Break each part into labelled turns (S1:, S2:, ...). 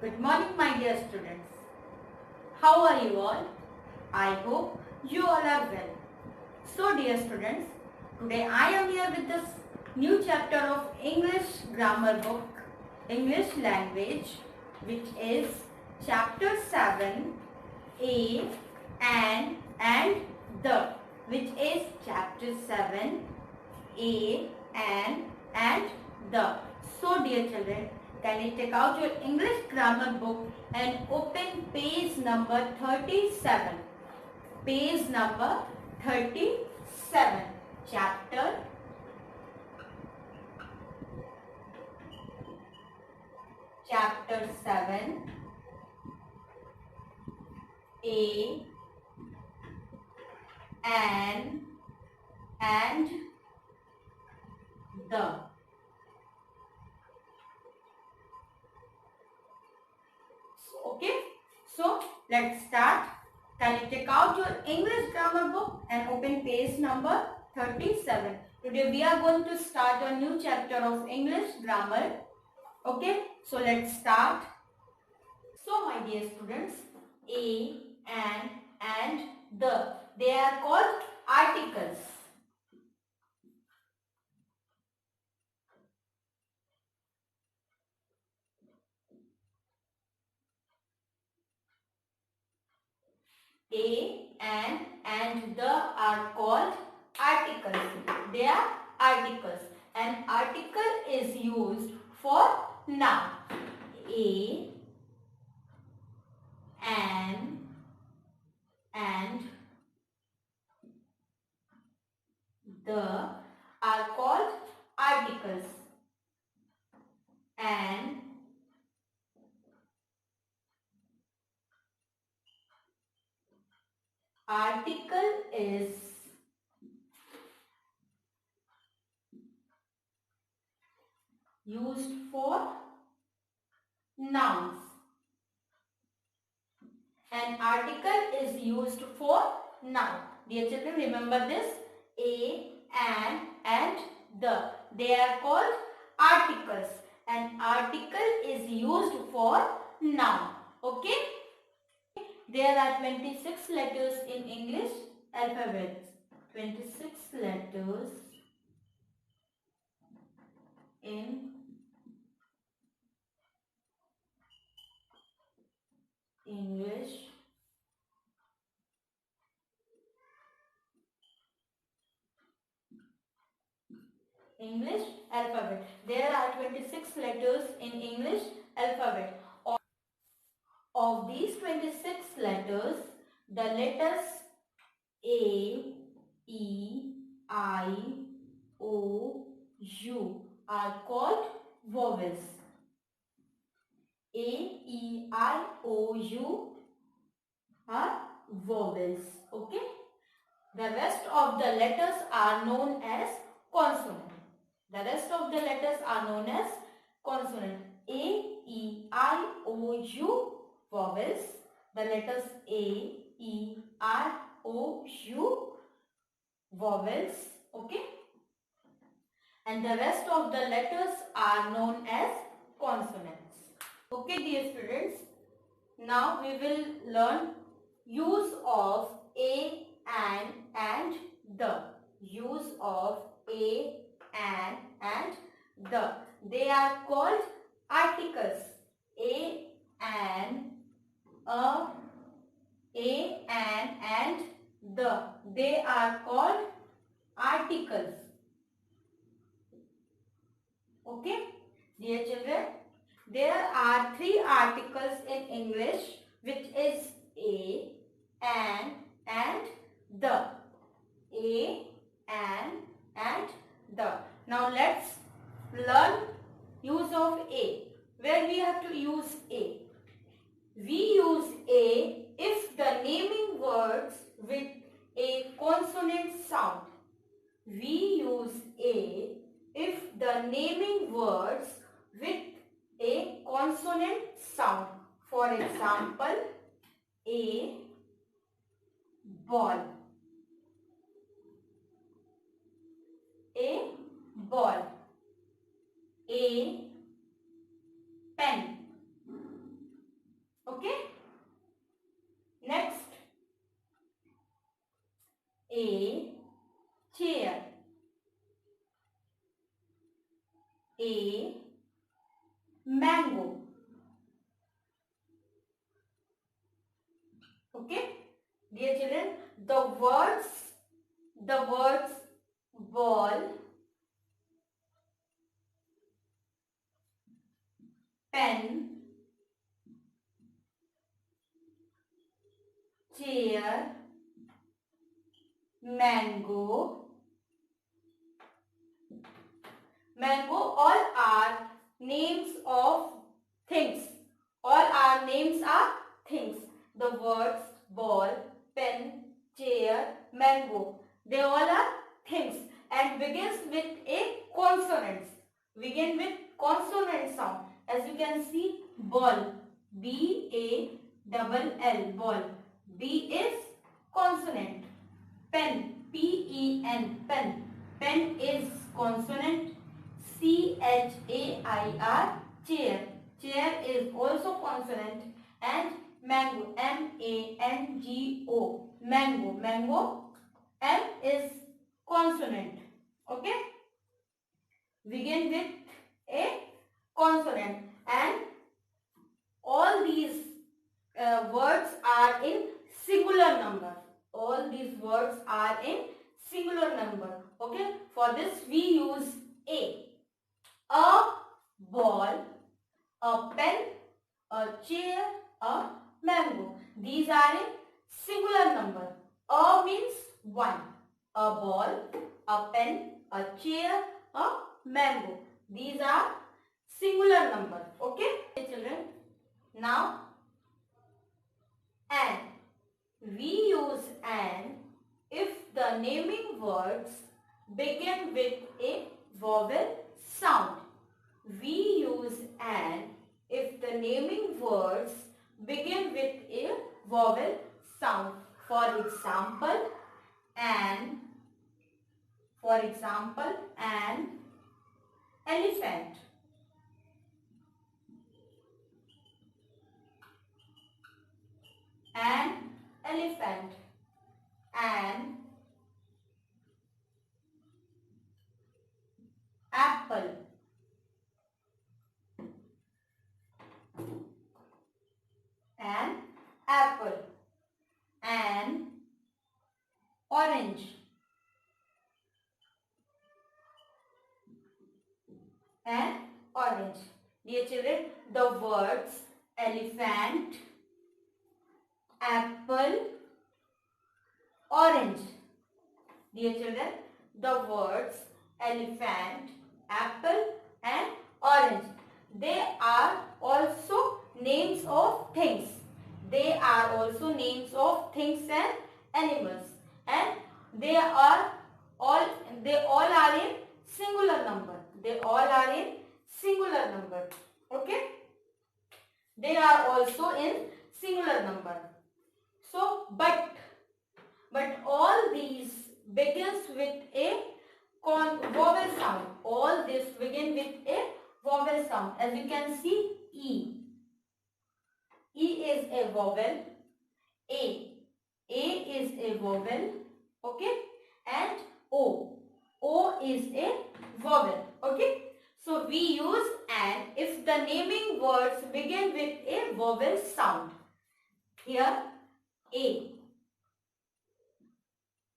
S1: Good morning, my dear students. How are you all? I hope you all are well. So, dear students, today I am here with this new chapter of English grammar book, English language, which is chapter 7, A and the, which is chapter 7, A and the. So, dear children, can you take out your English grammar book and open page number 37. Page number 37. Chapter 7. A and the. Okay, so let's start. Can you take out your English grammar book and open page number 37. Today we are going to start a new chapter of English grammar. Okay, so let's start. So my dear students, a and the, they are called articles. A and the are called articles. They are articles. An article is used for noun. A and the are called articles. An article is used for nouns. An article is used for noun. Dear children, remember this. A and the, they are called articles. An article is used for noun. Okay. There are 26 letters in English alphabet. 26 letters in English alphabet. There are 26 letters in English alphabet. Of these 26 letters, the letters A, E, I, O, U are called vowels. A, E, I, O, U are vowels. Okay. The rest of the letters are known as consonant. The rest of the letters are known as consonant. A, E, I, O, U vowels. The letters A, E, I, O, U vowels. Okay. And the rest of the letters are known as consonants. Okay, dear students. Now we will learn use of a and the. Use of a and the. They are called articles. A and and the. They are called articles. Okay, dear children, there are three articles in English, which is a and the. A and the. Now let's learn use of a. Where we have to use a? We use a if the naming words with a consonant sound. We use a if the naming words with a consonant sound. For example, a ball. A ball. A pen. A. Chair. A. Mango. Okay, dear children, the words ball, pen, chair, mango, all are names of things. All our names are things. The words ball, pen, chair, mango, they all are things and begins with a consonant. Begin with consonant sound. As you can see, ball, B-A-double-L, ball. B is consonant. Pen, P-E-N, pen. Pen is consonant. C-H-A-I-R, chair. Chair is also consonant. And mango, M-A-N-G-O, mango. Mango, M is consonant. Okay. Begin with a consonant. And all these words are in singular number. All these words are in singular number. Okay. For this we use a ball, a pen, a chair, a mango. These are in singular number. A means one. A ball, a pen, a chair, a mango. These are singular number. Okay, children. Now, and. We use an if the naming words begin with a vowel sound. We use an if the naming words begin with a vowel sound. For example, an elephant. An elephant. An apple. An apple. An orange. An orange. Dear children, the words elephant, apple, orange. Dear children, the words elephant, apple and orange, they are also names of things. They are also names of things and animals, and they all are in singular number. They all are in singular number. Okay? They are also in singular number. So, but all these begins with a vowel sound. All this begin with a vowel sound. As you can see, E. E is a vowel. A is a vowel. Okay. And O. O is a vowel. Okay. So, we use an if the naming words begin with a vowel sound. Here, A.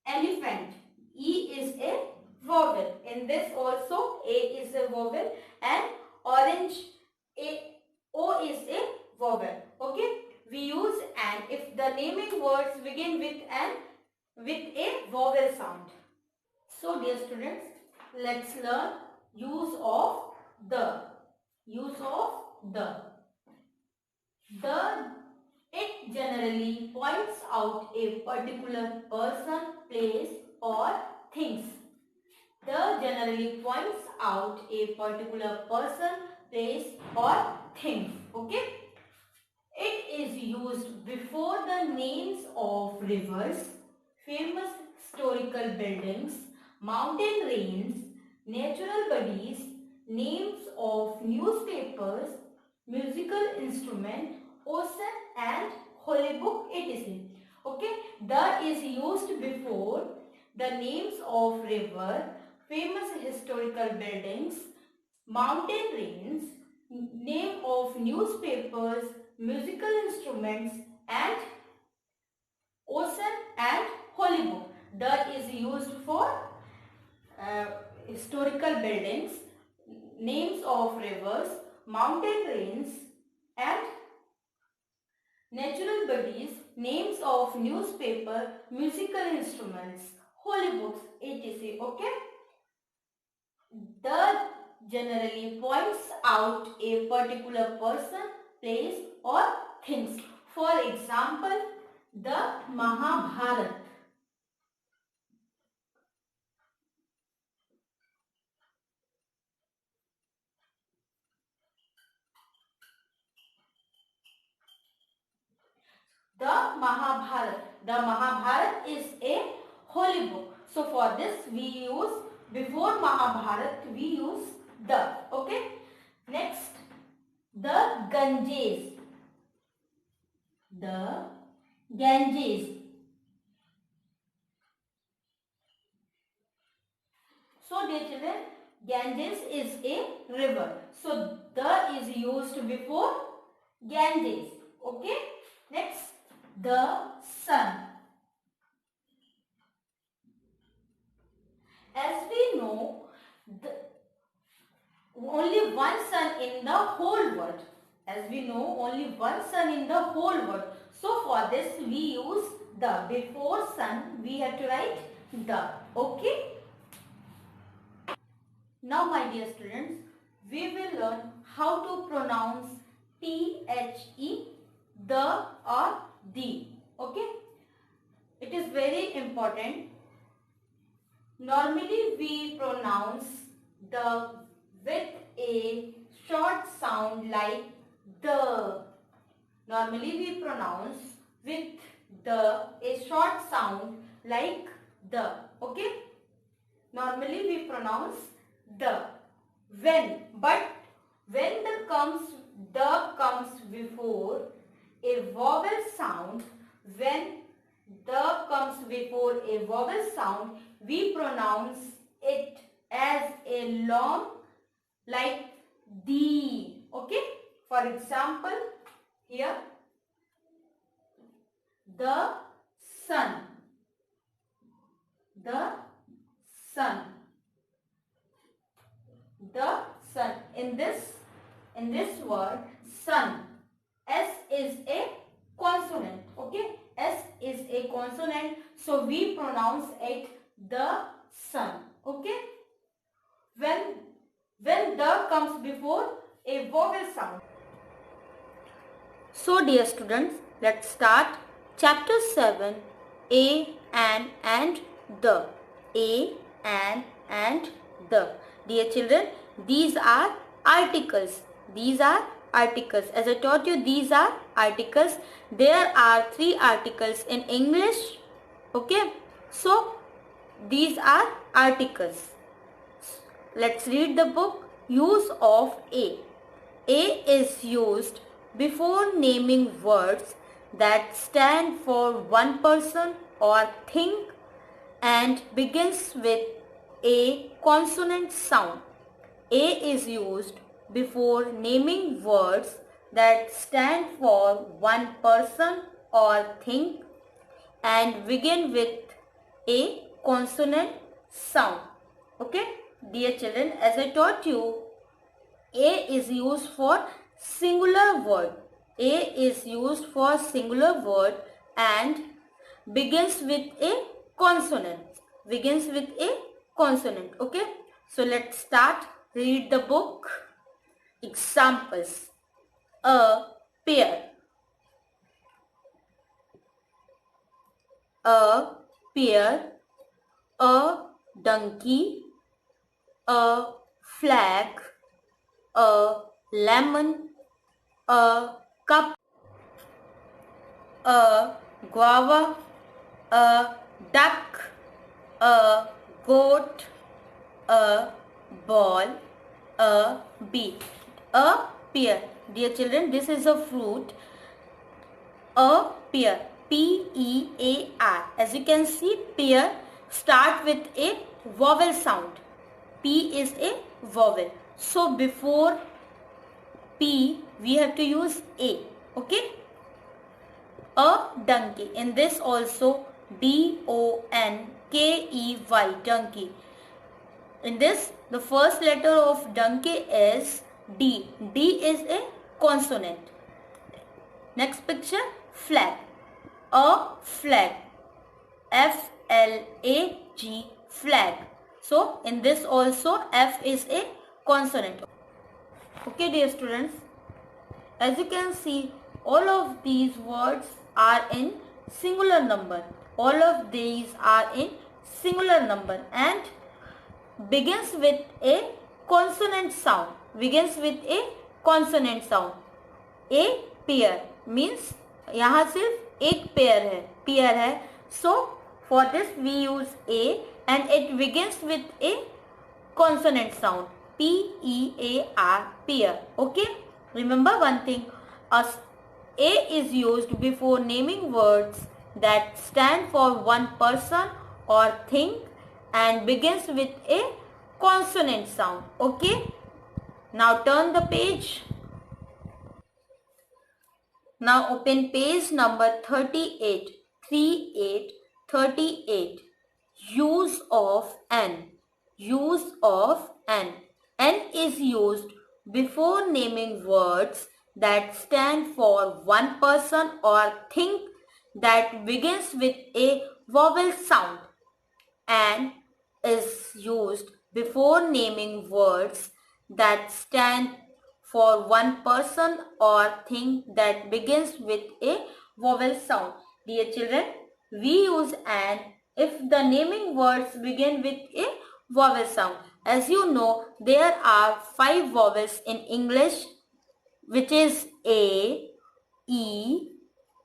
S1: Elephant. E is a vowel. In this also A is a vowel and orange O is a vowel. Okay. We use an if the naming words begin with a vowel sound. So dear students, let's learn use of the. Use of the. It generally points out a particular person, place or things. The generally points out a particular person, place or things. Okay. It is used before the names of rivers, famous historical buildings, mountain ranges, natural bodies, names of newspapers, musical instrument, ocean and holy book, etc. Okay, the is used before the names of river, famous historical buildings, mountain range, name of newspapers, musical instruments, and ocean and holy book. The is used for historical buildings, names of rivers, mountain range, and natural bodies, names of newspaper, musical instruments, holy books, etc. Okay. The generally points out a particular person, place, or things. For example, the Mahabharata. The Mahabharata. The Mahabharata is a holy book. So for this we use, before Mahabharata we use the. Okay. Next, the Ganges. The Ganges. So dear children, Ganges is a river. So the is used before Ganges. Okay. Next, the sun. As we know, only one sun in the whole world. As we know, only one sun in the whole world. So for this we use the. Before sun we have to write the. Okay. Now my dear students, we will learn how to pronounce the, the or the. Okay. It is very important. Normally we pronounce the with a short sound like the. Normally we pronounce with a short sound like the. Okay. Normally we pronounce the. But when the comes before a vowel sound, when the comes before a vowel sound, we pronounce it as a long like the. Okay. For example, here the sun. The sun. The sun. In this word sun, S is a consonant. Okay. S is a consonant. So we pronounce it the sun. Okay. When the comes before a vowel sound. So dear students, let's start chapter 7, a and the. A and the. Dear children, these are articles. These are articles. As I taught you, these are articles. There are 3 articles in English. Okay. So these are articles. Let's read the book. Use of A. A is used before naming words that stand for one person or thing and begins with a consonant sound. A is used before naming words that stand for one person or thing and begin with a consonant sound. Okay. Dear children, as I taught you, A is used for singular word. A is used for singular word and begins with a consonant. Begins with a consonant. Okay. So let's start. Read the book. Examples. A pear. A pear. A donkey. A flag. A lemon. A cup. A guava. A duck. A goat. A ball. A bee. A pear. Dear children, this is a fruit. A pear. Pear. As you can see, pear start with a vowel sound. P is a vowel. So before P we have to use A. Okay. A donkey. In this also D-O-N-K-E-Y, donkey. In this the first letter of donkey is D. D is a consonant. Next picture, flag. A flag. F-L-A-G, flag. So in this also F is a consonant. Okay dear students, as you can see all of these words are in singular number. All of these are in singular number and begins with a consonant sound. Begins with a consonant sound. A pair means यहाँ सिर्फ एक pair है. So for this we use A and it begins with a consonant sound. P-E-A-R, pair. Okay. Remember one thing. A is used before naming words that stand for one person or thing and begins with a consonant sound. Okay. Now turn the page. Now open page number 38. 38. Use of N. Use of N. N is used before naming words that stand for one person or thing that begins with a vowel sound. N is used before naming words that stand for one person or thing that begins with a vowel sound. Dear children, we use an if the naming words begin with a vowel sound. As you know, there are 5 vowels in English, which is A, E,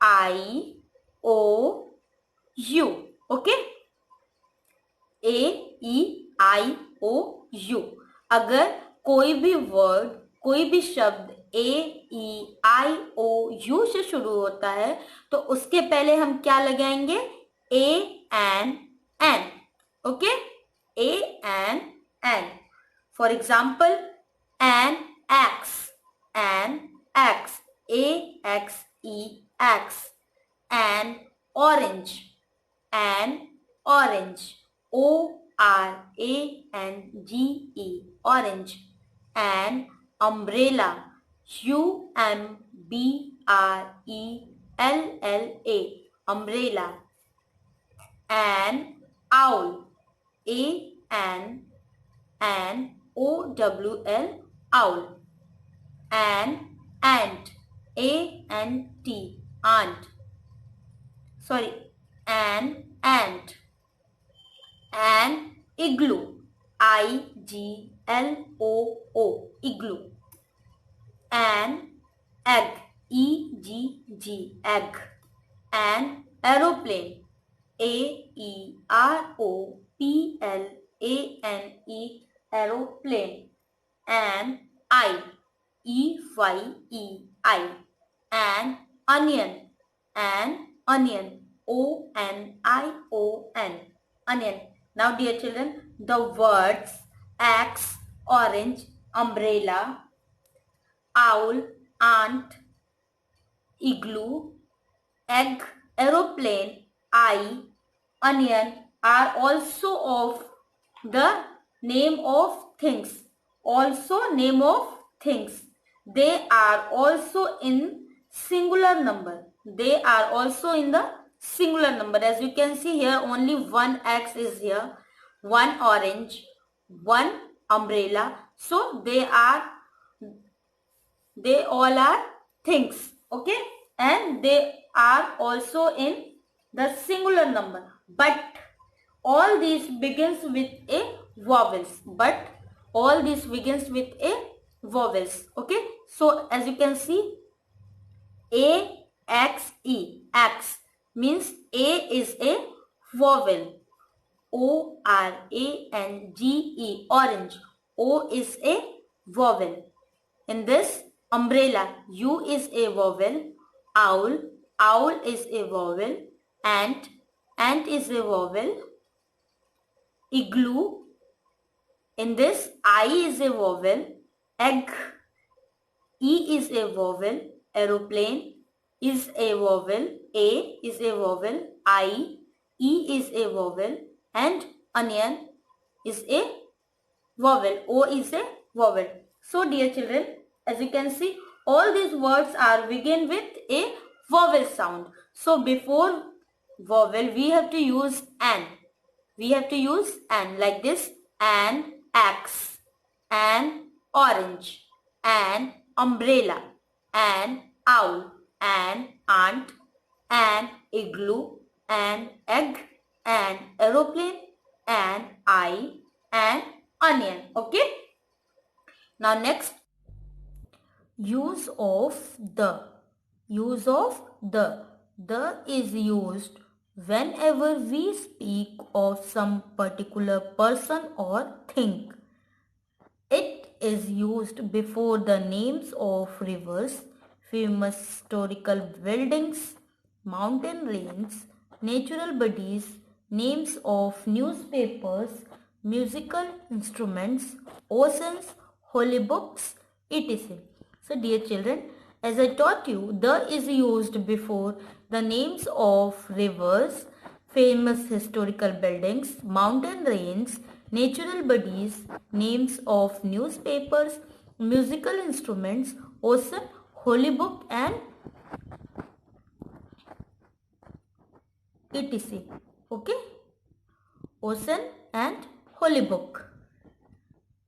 S1: I, O, U. Okay? A, E, I, O, U. अगर कोई भी word, कोई भी शब्द A, E, I, O, U से शुरू होता है तो उसके पहले हम क्या लगाएंगे? A and N. Okay? A and N. For example, an axe. An axe. A-X-E, axe. An orange. An orange. O-R-A-N-G-E, orange. An umbrella. U-M-B-R-E-L-L-A, umbrella. An owl. A-N O-W-L, owl. An ant. A-N-T, ant. Sorry, an ant. An igloo. I-G-L-O-O, igloo. An egg. E-G-G, egg. An aeroplane. A-E-R-O-P-L-A-N-E, aeroplane. An eye. E-Y-E-I. An onion. An onion. O-N-I-O-N, onion. Now dear children, the words axe, orange, umbrella, owl, ant, igloo, egg, aeroplane, eye, onion are also of the name of things. Also name of things. They are also in singular number. They are also in the singular number. As you can see here, only one axe is here, one orange, one umbrella. So they all are things. Okay, and they are also in the singular number. But all these begins with a vowels. Okay, so as you can see, A-X-E, axe means A is a vowel. O-R-A-N-G-E, orange. O is a vowel. In this, umbrella, U is a vowel. Owl is a vowel. Ant is a vowel. igloo. In this, I is a vowel, egg, E is a vowel, aeroplane is a vowel, A is a vowel, I, E is a vowel, and onion is a vowel, O is a vowel. So dear children, as you can see, all these words are begin with a vowel sound. So before vowel, we have to use an. We have to use an like this: an axe, an orange, an umbrella, an owl, an ant, an igloo, an egg, an aeroplane, an eye, an onion. Okay. Now next, use of the. Use of the. The is used whenever we speak of some particular person or thing. It is used before the names of rivers, famous historical buildings, mountain ranges, natural bodies, names of newspapers, musical instruments, oceans, holy books, etc. So dear children, as I taught you, the is used before the names of rivers, famous historical buildings, mountain ranges, natural bodies, names of newspapers, musical instruments, ocean, holy book, and etc. Okay? Ocean and holy book.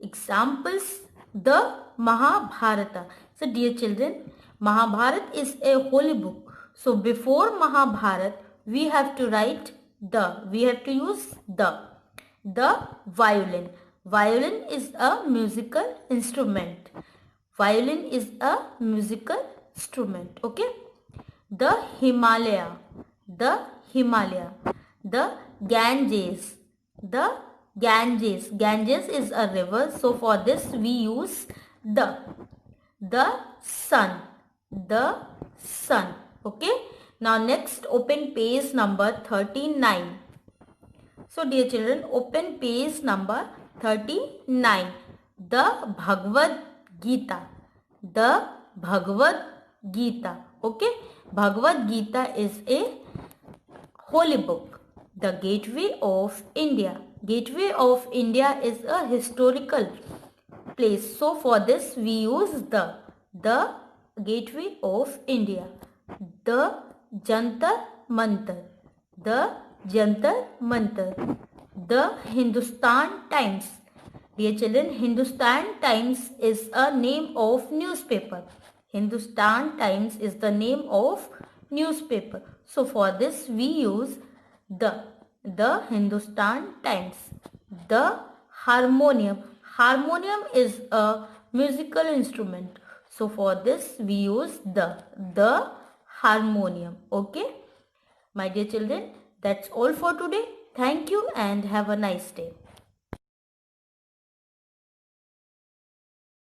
S1: Examples: the Mahabharata. So dear children, Mahabharata is a holy book. So before Mahabharata, we have to write the. We have to use the. The violin. Violin is a musical instrument. Violin is a musical instrument. Okay. The Himalaya. The Himalaya. The Ganges. The Ganges. Ganges is a river. So for this we use the. The sun. The sun. Okay. Now next, open page number 39. So dear children, open page number 39. The Bhagavad Gita. The Bhagavad Gita. Okay. Bhagavad Gita is a holy book. The Gateway of India. Gateway of India is a historical place. So for this we use the Gateway of India. The Jantar Mantar. The Jantar Mantar. The Hindustan Times. Dear children, Hindustan Times is a name of newspaper. Hindustan Times is the name of newspaper. So for this we use the Hindustan Times. The harmonium. Harmonium is a musical instrument. So for this we use the harmonium. Okay. My dear children, that's all for today. Thank you and have a nice day.